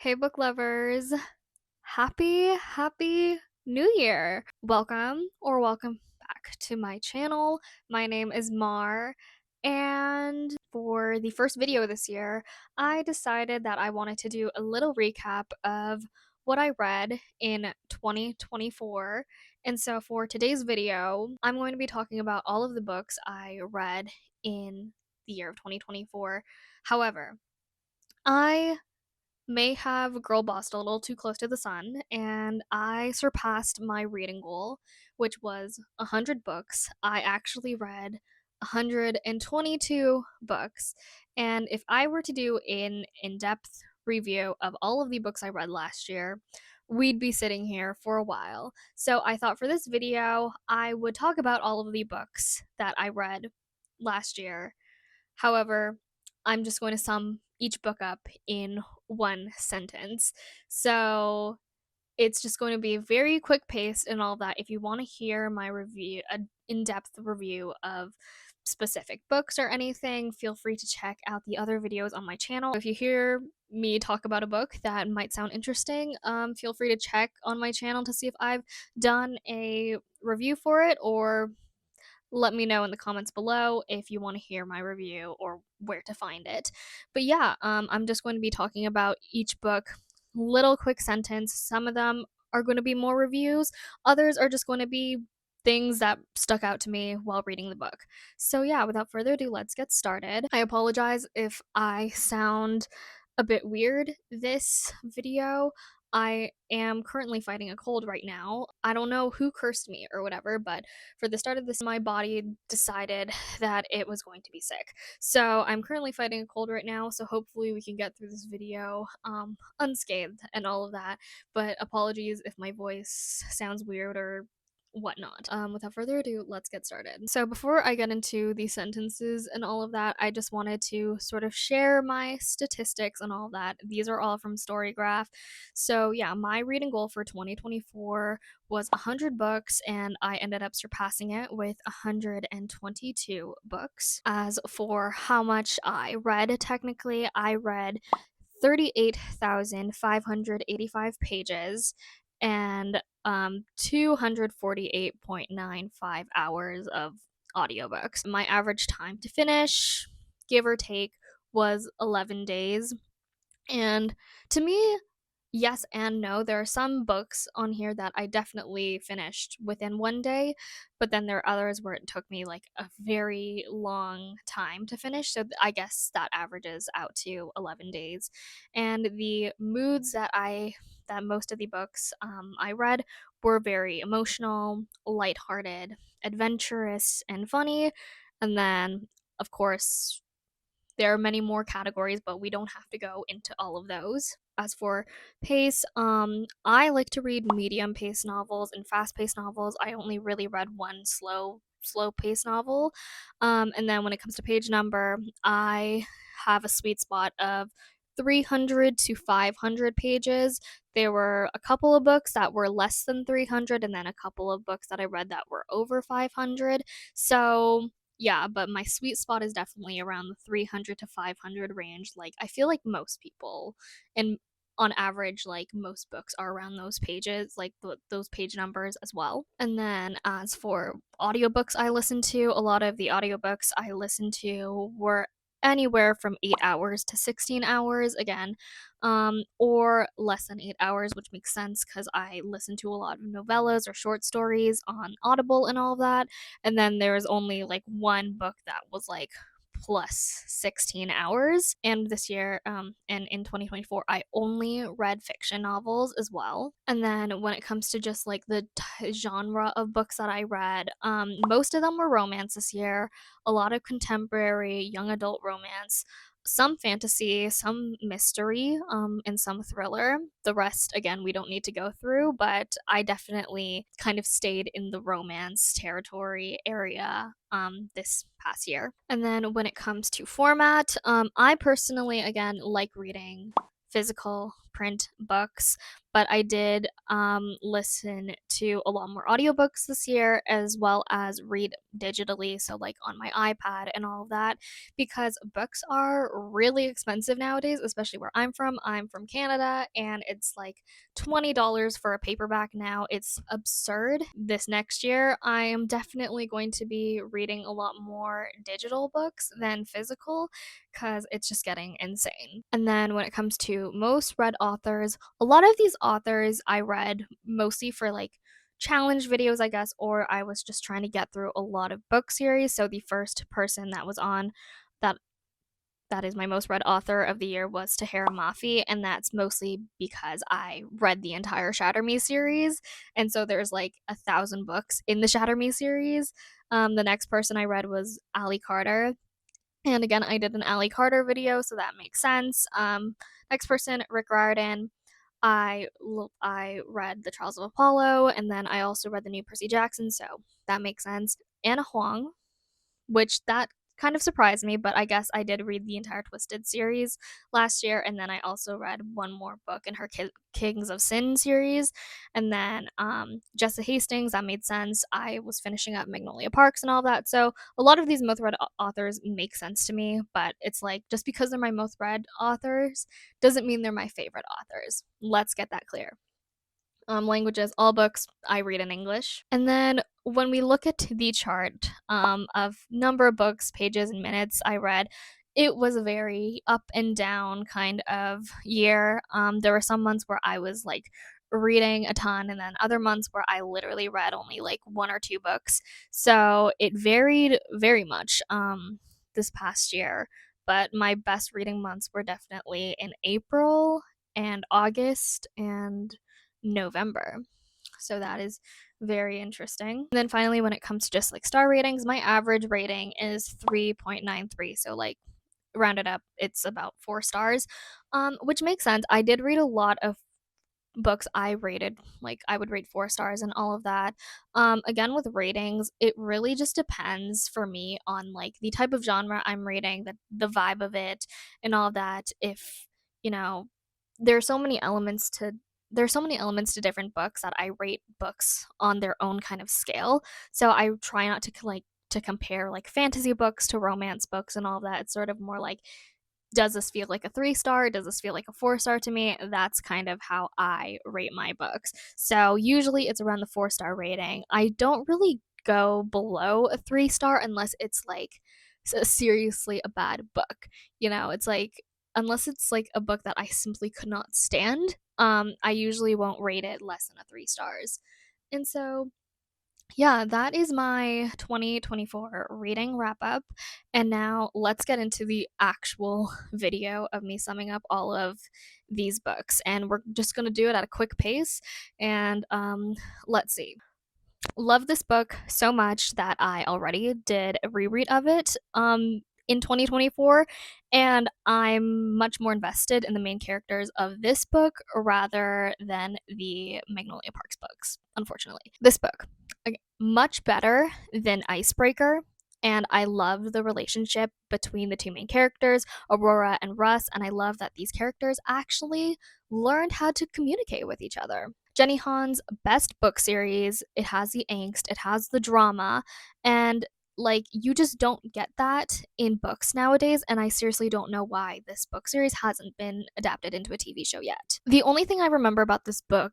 Hey book lovers, happy new year. Welcome back to my channel. My name is Mar, and for the first video this year, I decided that I wanted to do a little recap of what I read in 2024. And so for today's video, I'm going to be talking about all of the books I read in the year of 2024. However, I may have girl bossed a little too close to the sun, and I surpassed my reading goal, which was 100 books. I actually read 122 books, and if I were to do an in-depth review of all of the books I read last year, we'd be sitting here for a while. So I thought for this video, I would talk about all of the books that I read last year. However, I'm just going to sum each book up in one sentence. So it's just going to be very quick paced and all that. If you want to hear my review, an in depth review of specific books or anything, feel free to check out the other videos on my channel. If you hear me talk about a book that might sound interesting, feel free to check on my channel to see if I've done a review for it, or let me know in the comments below if you want to hear my review or where to find it. But yeah, I'm just going to be talking about each book, little quick sentence. Some of them are going to be more reviews, others are just going to be things that stuck out to me while reading the book. So yeah, without further ado, let's get started. I apologize if I sound a bit weird this video. I am currently fighting a cold right now. I don't know who cursed me or whatever, but for the start of this, my body decided that it was going to be sick. So I'm currently fighting a cold right now, so hopefully we can get through this video unscathed and all of that. But apologies if my voice sounds weird or whatnot. Without further ado, let's get started. So before I get into the sentences and all of that, I just wanted to sort of share my statistics and all of that. These are all from Storygraph. So yeah, my reading goal for 2024 was 100 books, and I ended up surpassing it with 122 books. As for how much I read, technically, I read 38,585 pages and 248.95 hours of audiobooks. My average time to finish, give or take, was 11 days. And to me, yes and no. There are some books on here that I definitely finished within one day, but then there are others where it took me like a very long time to finish. So I guess that averages out to 11 days. And the moods that most of the books I read were very emotional, lighthearted, adventurous, and funny. And then, of course, there are many more categories, but we don't have to go into all of those. As for pace, I like to read medium pace novels and fast paced novels. I only really read one slow pace novel. And then when it comes to page number, I have a sweet spot of 300 to 500 pages. There were a couple of books that were less than 300, and then a couple of books that I read that were over 500. So yeah, but my sweet spot is definitely around the 300 to 500 range. Like, I feel like most people, and on average, like most books are around those pages, like those page numbers as well. And then as for audiobooks I listen to, a lot of the audiobooks I listened to were anywhere from 8 hours to 16 hours again, or less than 8 hours, which makes sense because I listen to a lot of novellas or short stories on Audible and all of that. And then there was only like one book that was like plus 16 hours. And this year, and in 2024, I only read fiction novels as well. And then when it comes to just like the genre of books that I read, most of them were romance this year, a lot of contemporary young adult romance, some fantasy, some mystery, and some thriller. The rest, again, we don't need to go through, but I definitely kind of stayed in the romance territory area this past year. And then when it comes to format, I personally, again, like reading physical print books, but I did listen to a lot more audiobooks this year, as well as read digitally, so like on my iPad and all of that, because books are really expensive nowadays, especially where I'm from. I'm from Canada, and it's like $20 for a paperback now. It's absurd. This next year, I am definitely going to be reading a lot more digital books than physical because it's just getting insane. And then when it comes to most read authors, a lot of these authors I read mostly for like challenge videos, I guess, or I was just trying to get through a lot of book series. So the first person that was on that that is my most read author of the year was Tahara Mafi, and that's mostly because I read the entire Shatter Me series, and so there's like 1,000 books in the Shatter Me series. The next person I read was Ali Carter, and again, I did an Ali Carter video, so that makes sense. Next person, Rick Riordan. I read The Trials of Apollo, and then I also read the new Percy Jackson, so that makes sense. Anna Huang, which that kind of surprised me, but I guess I did read the entire Twisted series last year, and then I also read one more book in her Kings of Sin series, and then Jessa Hastings, that made sense. I was finishing up Magnolia Parks and all that, so a lot of these most read authors make sense to me, but it's like just because they're my most read authors doesn't mean they're my favorite authors. Let's get that clear. Languages, all books I read in English. And then when we look at the chart of number of books, pages, and minutes I read, it was a very up and down kind of year. There were some months where I was like reading a ton, and then other months where I literally read only like one or two books. So it varied very much this past year. But my best reading months were definitely in April and August and November. So that is very interesting. And then finally, when it comes to just like star ratings, my average rating is 3.93. So like rounded up, it's about 4 stars, which makes sense. I did read a lot of books I rated, like I would rate 4 stars and all of that. Again, with ratings, it really just depends for me on like the type of genre I'm reading, the vibe of it, and all of that. If you know, there are so many elements to there's so many elements to different books that I rate books on their own kind of scale. So I try not to like to compare like fantasy books to romance books and all of that. It's sort of more like, does this feel like a 3 star? Does this feel like a 4 star to me? That's kind of how I rate my books. So usually it's around the 4 star rating. I don't really go below a 3 star unless it's like seriously a bad book. It's like, unless it's like a book that I simply could not stand, I usually won't rate it less than a 3 stars. And so yeah, that is my 2024 reading wrap up. And now let's get into the actual video of me summing up all of these books. And we're just going to do it at a quick pace. And let's see. Love this book so much that I already did a reread of it in 2024, and I'm much more invested in the main characters of this book rather than the Magnolia Parks books, unfortunately. This book, much better than Icebreaker, and I love the relationship between the two main characters, Aurora and Russ, and I love that these characters actually learned how to communicate with each other. Jenny Han's best book series. It has the angst, it has the drama, and like you just don't get that in books nowadays, and I seriously don't know why this book series hasn't been adapted into a TV show yet. The only thing I remember about this book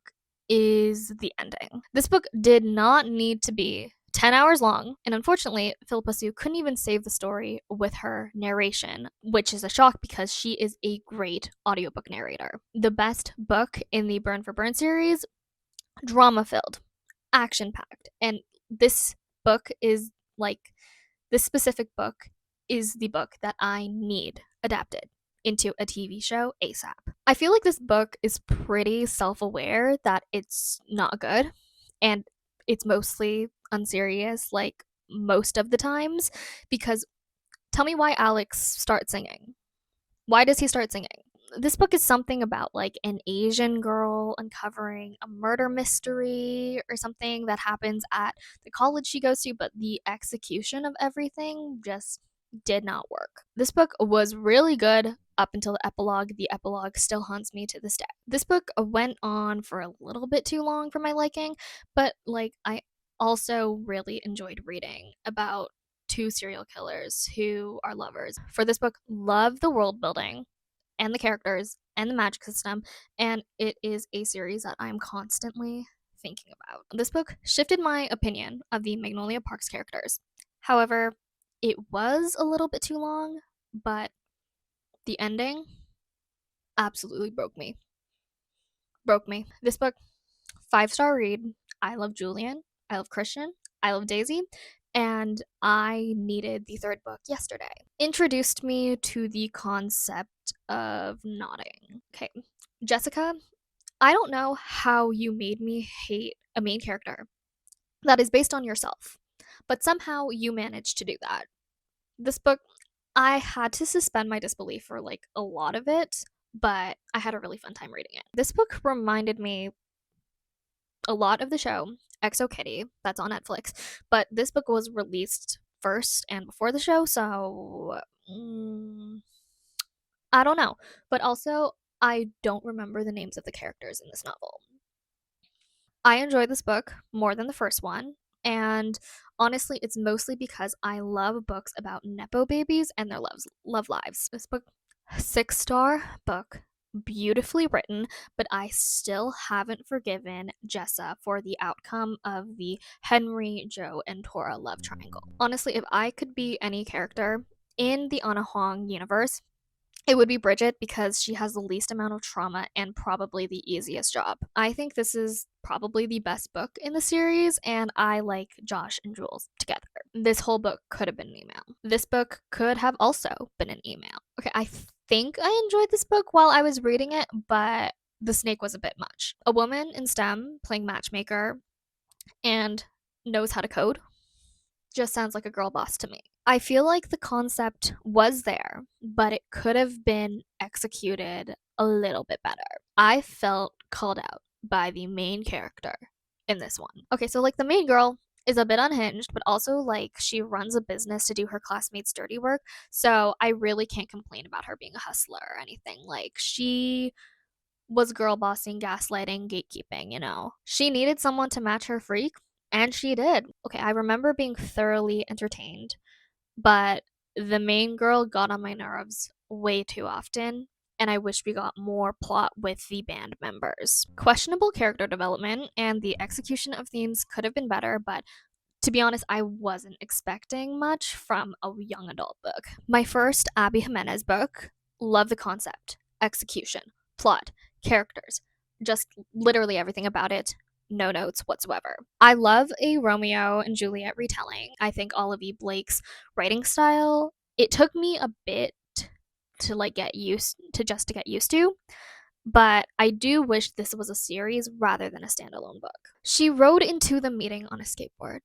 is the ending. This book did not need to be 10 hours long, and unfortunately, Philippa Sue couldn't even save the story with her narration, which is a shock because she is a great audiobook narrator. The best book in the Burn for Burn series, drama filled, action packed, and this book is like, this specific book is the book that I need adapted into a TV show ASAP. I feel like this book is pretty self aware that it's not good, and it's mostly unserious, like most of the times, because tell me why Alex starts singing. Why does he start singing? This book is something about like an Asian girl uncovering a murder mystery or something that happens at the college she goes to, but the execution of everything just did not work. This book was really good up until the epilogue. The epilogue still haunts me to this day. This book went on for a little bit too long for my liking, but like I also really enjoyed reading about two serial killers who are lovers. For this book, love the world building and the characters and the magic system, and it is a series that I'm constantly thinking about. This book shifted my opinion of the Magnolia Parks characters. However, it was a little bit too long, but the ending absolutely broke me. Broke me. This book, 5-star read. I love Julian. I love Christian. I love Daisy. And I needed the third book yesterday. Introduced me to the concept of nodding. Okay, Jessica, I don't know how you made me hate a main character that is based on yourself, but somehow you managed to do that. This book, I had to suspend my disbelief for like a lot of it, but I had a really fun time reading it. This book reminded me a lot of the show Exo Kitty that's on Netflix, but this book was released first and before the show, so I don't know. But also, I don't remember the names of the characters in this novel. I enjoyed this book more than the first one, and honestly, it's mostly because I love books about Nepo babies and their love lives. This book, 6-star book, beautifully written, but I still haven't forgiven Jessa for the outcome of the Henry, Joe, and Tora love triangle. Honestly, if I could be any character in the Ana Huang universe, it would be Bridget because she has the least amount of trauma and probably the easiest job. I think this is probably the best book in the series, and I like Josh and Jules together. This whole book could have been an email. This book could have also been an email. Okay, I think I enjoyed this book while I was reading it, but the snake was a bit much. A woman in STEM playing matchmaker and knows how to code just sounds like a girl boss to me. I feel like the concept was there, but it could have been executed a little bit better. I felt called out by the main character in this one. Okay, so like the main girl is a bit unhinged, but also like she runs a business to do her classmates' dirty work. So I really can't complain about her being a hustler or anything. Like she was girl bossing, gaslighting, gatekeeping, you know. She needed someone to match her freak, and she did. Okay, I remember being thoroughly entertained, but the main girl got on my nerves way too often, and I wish we got more plot with the band members. Questionable character development and the execution of themes could have been better, but to be honest, I wasn't expecting much from a young adult book. My first Abby Jimenez book, love the concept, execution, plot, characters, just literally everything about it. No notes whatsoever. I love a Romeo and Juliet retelling. I think Olive Blake's writing style, it took me a bit to like get used to, but I do wish this was a series rather than a standalone book. She rode into the meeting on a skateboard.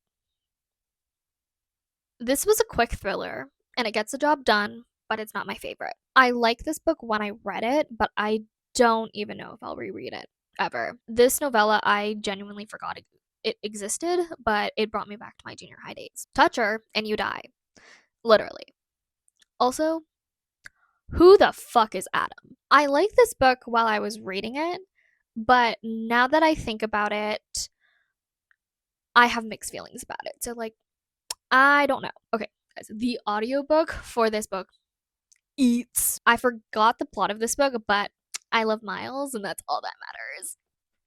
This was a quick thriller, and it gets the job done, but it's not my favorite. I like this book when I read it, but I don't even know if I'll reread it ever. This novella, I genuinely forgot it existed, but it brought me back to my junior high days. Touch her, and you die. Literally. Also, who the fuck is Adam? I like this book while I was reading it, but now that I think about it, I have mixed feelings about it. So, like, I don't know. Okay, guys, the audiobook for this book eats. I forgot the plot of this book, but I love Miles, and that's all that matters.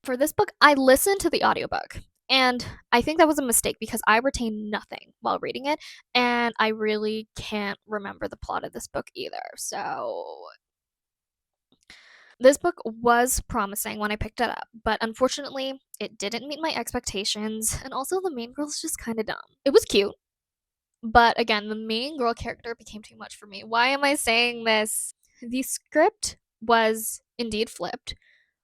For this book, I listened to the audiobook, and I think that was a mistake because I retained nothing while reading it, and I really can't remember the plot of this book either. So, this book was promising when I picked it up, but unfortunately, it didn't meet my expectations, and also the main girl's just kind of dumb. It was cute, but again, the main girl character became too much for me. Why am I saying this? The script was indeed flipped.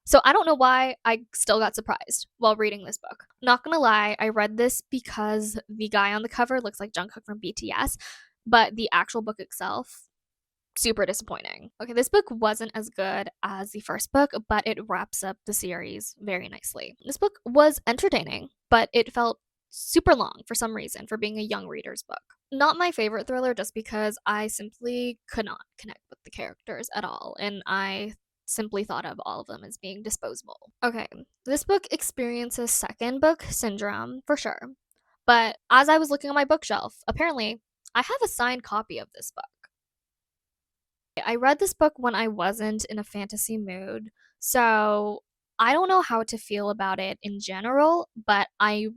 So I don't know why I still got surprised while reading this book. Not gonna lie, I read this because the guy on the cover looks like Jungkook from BTS, but the actual book itself, super disappointing. Okay, this book wasn't as good as the first book, but it wraps up the series very nicely. This book was entertaining, but it felt super long for some reason for being a young reader's book. Not my favorite thriller just because I simply could not connect with the characters at all, and I simply thought of all of them as being disposable. Okay, this book experiences second book syndrome for sure, but as I was looking on my bookshelf, apparently I have a signed copy of this book. I read this book when I wasn't in a fantasy mood, so I don't know how to feel about it in general, but I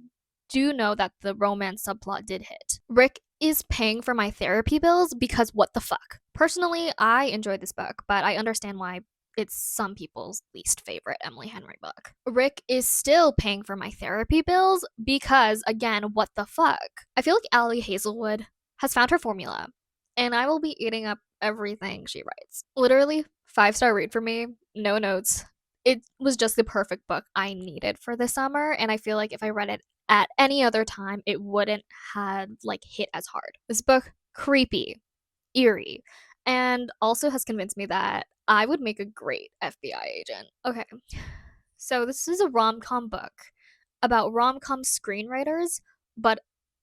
do know that the romance subplot did hit. Rick is paying for my therapy bills because what the fuck? Personally, I enjoyed this book, but I understand why it's some people's least favorite Emily Henry book. Rick is still paying for my therapy bills because, again, what the fuck? I feel like Allie Hazelwood has found her formula, and I will be eating up everything she writes. Literally, 5-star read for me, no notes. It was just the perfect book I needed for the summer, and I feel like if I read it at any other time, it wouldn't have like hit as hard. This book, creepy, eerie, and also has convinced me that I would make a great FBI agent. Okay, so this is a rom com book about rom com screenwriters, but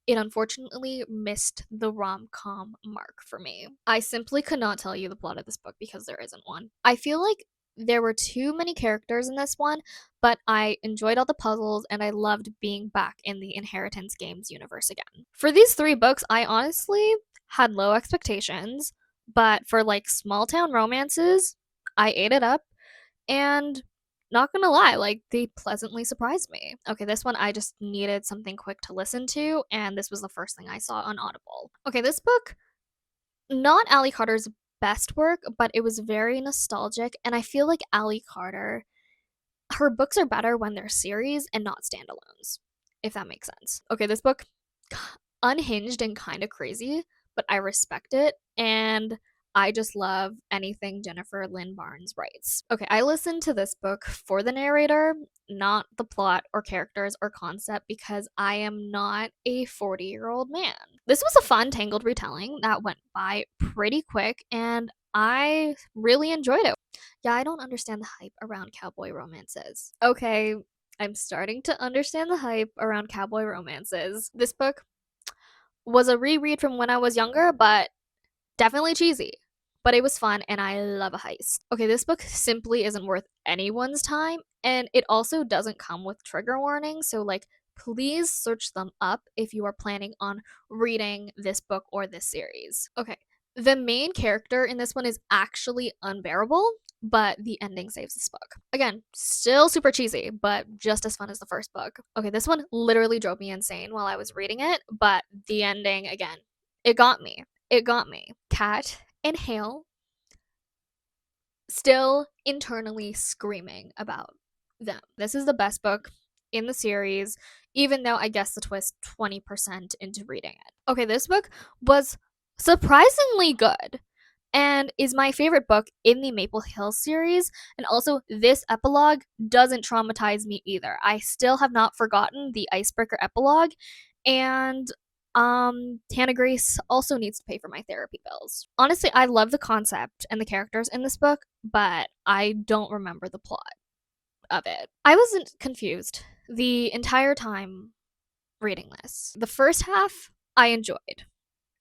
it unfortunately missed the rom com mark for me. I simply could not tell you the plot of this book because there isn't one. I feel like there were too many characters in this one, but I enjoyed all the puzzles and I loved being back in the Inheritance Games universe again. For these three books, I honestly had low expectations, but for like small town romances, I ate it up and not gonna lie, like they pleasantly surprised me. Okay, this one I just needed something quick to listen to, and this was the first thing I saw on Audible. Okay, this book, not Ally Carter's best work, but it was very nostalgic, and I feel like Ally Carter, her books are better when they're series and not standalones, if that makes sense. Okay, this book, unhinged and kind of crazy, but I respect it, and I just love anything Jennifer Lynn Barnes writes. Okay, I listened to this book for the narrator, not the plot or characters or concept, because I am not a 40-year-old man. This was a fun, tangled retelling that went by pretty quick, and I really enjoyed it. Yeah, I don't understand the hype around cowboy romances. Okay, I'm starting to understand the hype around cowboy romances. This book was a reread from when I was younger, but definitely cheesy. But it was fun and I love a heist. Okay, this book simply isn't worth anyone's time, and it also doesn't come with trigger warnings, so like please search them up if you are planning on reading this book or this series. Okay, the main character in this one is actually unbearable, but the ending saves this book. Again, still super cheesy, but just as fun as the first book. Okay, this one literally drove me insane while I was reading it, but the ending, again, it got me. It got me. Kat and Hale still internally screaming about them. This is the best book in the series, even though I guess the twist 20% into reading it. Okay, this book was surprisingly good and is my favorite book in the Maple Hill series. And also, this epilogue doesn't traumatize me either. I still have not forgotten the icebreaker epilogue, and Hannah Grace also needs to pay for my therapy bills. Honestly, I love the concept and the characters in this book, but I don't remember the plot of it. I wasn't confused the entire time reading this. The first half I enjoyed.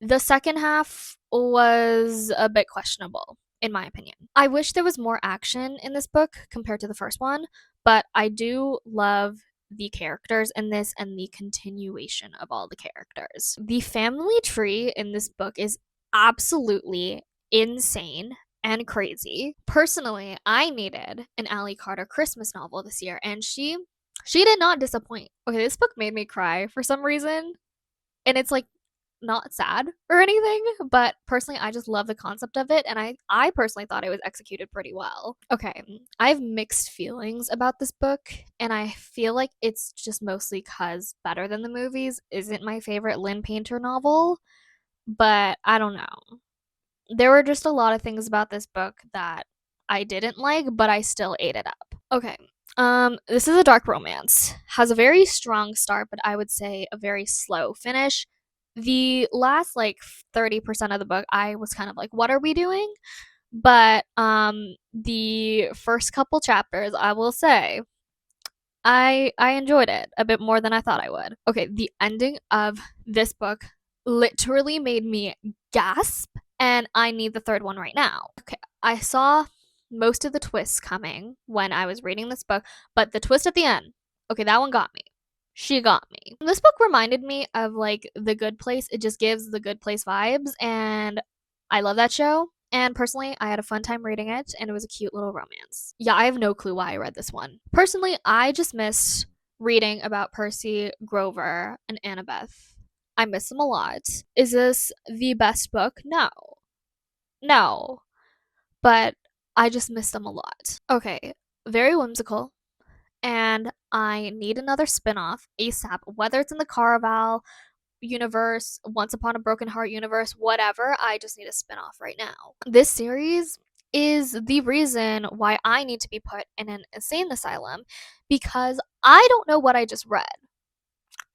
The second half was a bit questionable, in my opinion. I wish there was more action in this book compared to the first one, but I do love the characters in this and the continuation of all the characters. The family tree in this book is absolutely insane and crazy. Personally, I needed an Ally Carter Christmas novel this year, and she did not disappoint. Okay, this book made me cry for some reason, and it's like not sad or anything, but personally I just love the concept of it, and I personally thought it was executed pretty well. Okay, I have mixed feelings about this book, and I feel like it's just mostly cuz Better Than the Movies isn't my favorite Lynn Painter novel, but I don't know. There were just a lot of things about this book that I didn't like, but I still ate it up. Okay. This is a dark romance. Has a very strong start, but I would say a very slow finish. The last like 30% of the book, I was kind of like, what are we doing? But the first couple chapters, I will say, I enjoyed it a bit more than I thought I would. Okay, the ending of this book literally made me gasp, and I need the third one right now. Okay, I saw most of the twists coming when I was reading this book, but the twist at the end, okay, that one got me. She got me. This book reminded me of like The Good Place. It just gives The Good Place vibes, and I love that show. And personally, I had a fun time reading it, and it was a cute little romance. Yeah, I have no clue why I read this one. Personally, I just missed reading about Percy, Grover, and Annabeth. I miss them a lot. Is this the best book? No. No. But I just miss them a lot. Okay, very whimsical. And I need another spin-off ASAP, whether it's in the Caraval universe, Once Upon a Broken Heart universe, whatever. I just need a spin-off right now. This series is the reason why I need to be put in an insane asylum because I don't know what I just read.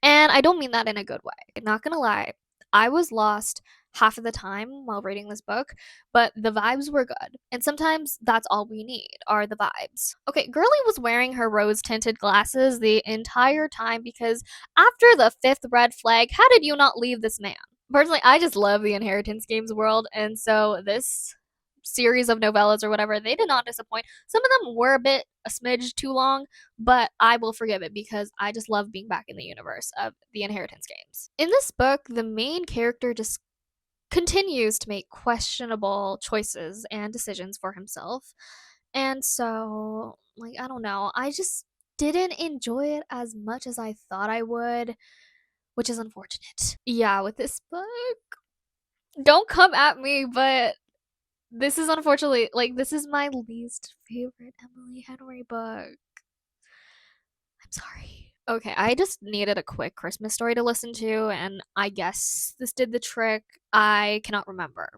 And I don't mean that in a good way. Not gonna lie, I was lost half of the time while reading this book, but the vibes were good. And sometimes that's all we need are the vibes. Okay, Girlie was wearing her rose tinted glasses the entire time because after the fifth red flag, how did you not leave this man? Personally, I just love the Inheritance Games world, and so this series of novellas or whatever, they did not disappoint. Some of them were a smidge too long, but I will forgive it because I just love being back in the universe of the Inheritance Games. In this book, the main character just continues to make questionable choices and decisions for himself. And so, like, I don't know, I just didn't enjoy it as much as I thought I would, which is unfortunate. Yeah, with this book, don't come at me, but this is unfortunately like this is my least favorite Emily Henry book. I'm sorry. Okay, I just needed a quick Christmas story to listen to, and I guess this did the trick. I cannot remember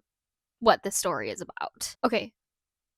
what this story is about. Okay,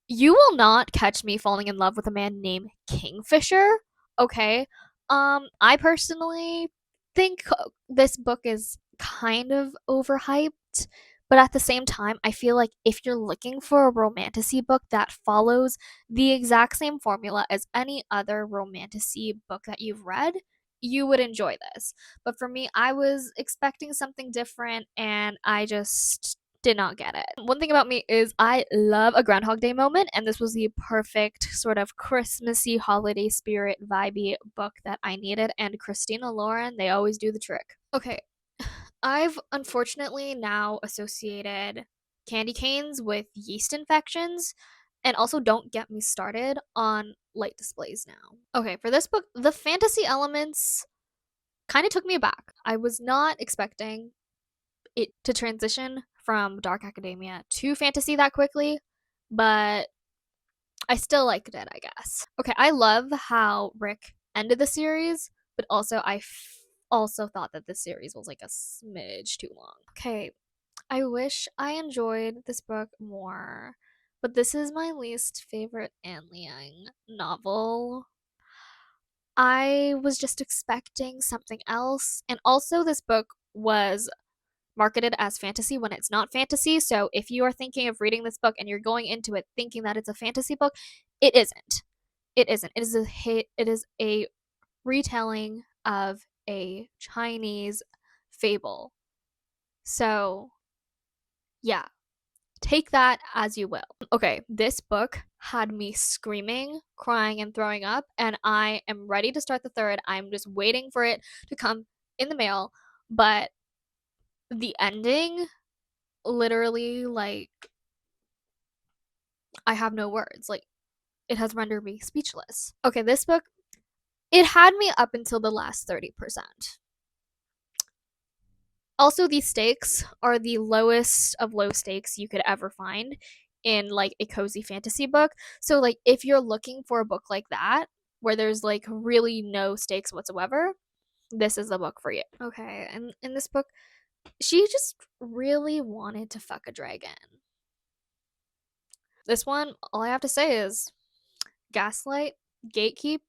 you will not catch me falling in love with a man named Kingfisher. Okay. I personally think this book is kind of overhyped, but at the same time, I feel like if you're looking for a romantasy book that follows the exact same formula as any other romantasy book that you've read, you would enjoy this. But for me, I was expecting something different and I just did not get it. One thing about me is I love a Groundhog Day moment, and this was the perfect sort of Christmassy holiday spirit vibey book that I needed. And Christina Lauren, they always do the trick. Okay, I've unfortunately now associated candy canes with yeast infections, and also don't get me started on light displays now. Okay, for this book, the fantasy elements kind of took me aback. I was not expecting it to transition from dark academia to fantasy that quickly, but I still liked it, I guess. Okay, I love how Rick ended the series, but also also thought that this series was like a smidge too long. Okay, I wish I enjoyed this book more, but this is my least favorite Anne Liang novel. I was just expecting something else, and also this book was marketed as fantasy when it's not fantasy. So if you are thinking of reading this book and you're going into it thinking that it's a fantasy book, it isn't. It isn't. It is a hit. It is a retelling of a Chinese fable. So, yeah, take that as you will. Okay, this book had me screaming, crying, and throwing up, and I am ready to start the third. I'm just waiting for it to come in the mail, but the ending literally, like, I have no words. Like, it has rendered me speechless. Okay, this book, it had me up until the last 30%. Also, these stakes are the lowest of low stakes you could ever find in like a cozy fantasy book. So, like, if you're looking for a book like that, where there's like really no stakes whatsoever, this is the book for you. Okay, and in this book, she just really wanted to fuck a dragon. This one, all I have to say is gaslight, gatekeep,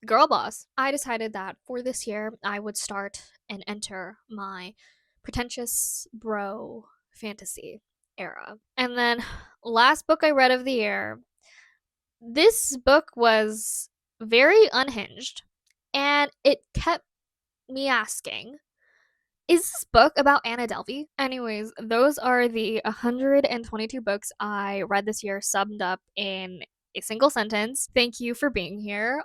girl boss. I decided that for this year, I would start and enter my pretentious bro fantasy era. And then, last book I read of the year, this book was very unhinged and it kept me asking, Is this book about Anna Delvey? Anyways, those are the 122 books I read this year, summed up in a single sentence. Thank you for being here.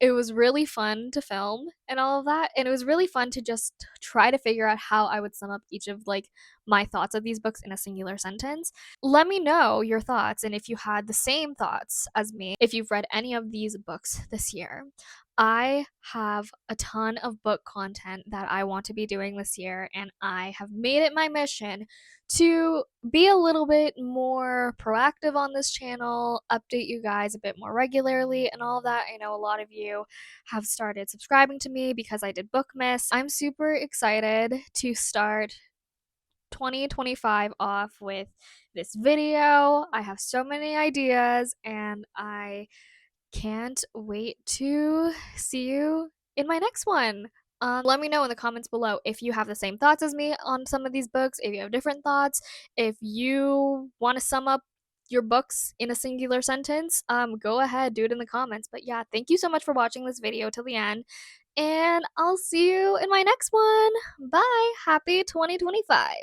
It was really fun to film and all of that, and it was really fun to just try to figure out how I would sum up each of like my thoughts of these books in a singular sentence. Let me know your thoughts and if you had the same thoughts as me, if you've read any of these books this year. I have a ton of book content that I want to be doing this year, and I have made it my mission to be a little bit more proactive on this channel, update you guys a bit more regularly, and all of that. I know a lot of you have started subscribing to me because I did Bookmas. I'm super excited to start 2025 off with this video. I have so many ideas, and I can't wait to see you in my next one. Let me know in the comments below if you have the same thoughts as me on some of these books, if you have different thoughts, if you want to sum up your books in a singular sentence, go ahead, do it in the comments. But yeah, thank you so much for watching this video till the end, and I'll see you in my next one. Bye. Happy 2025.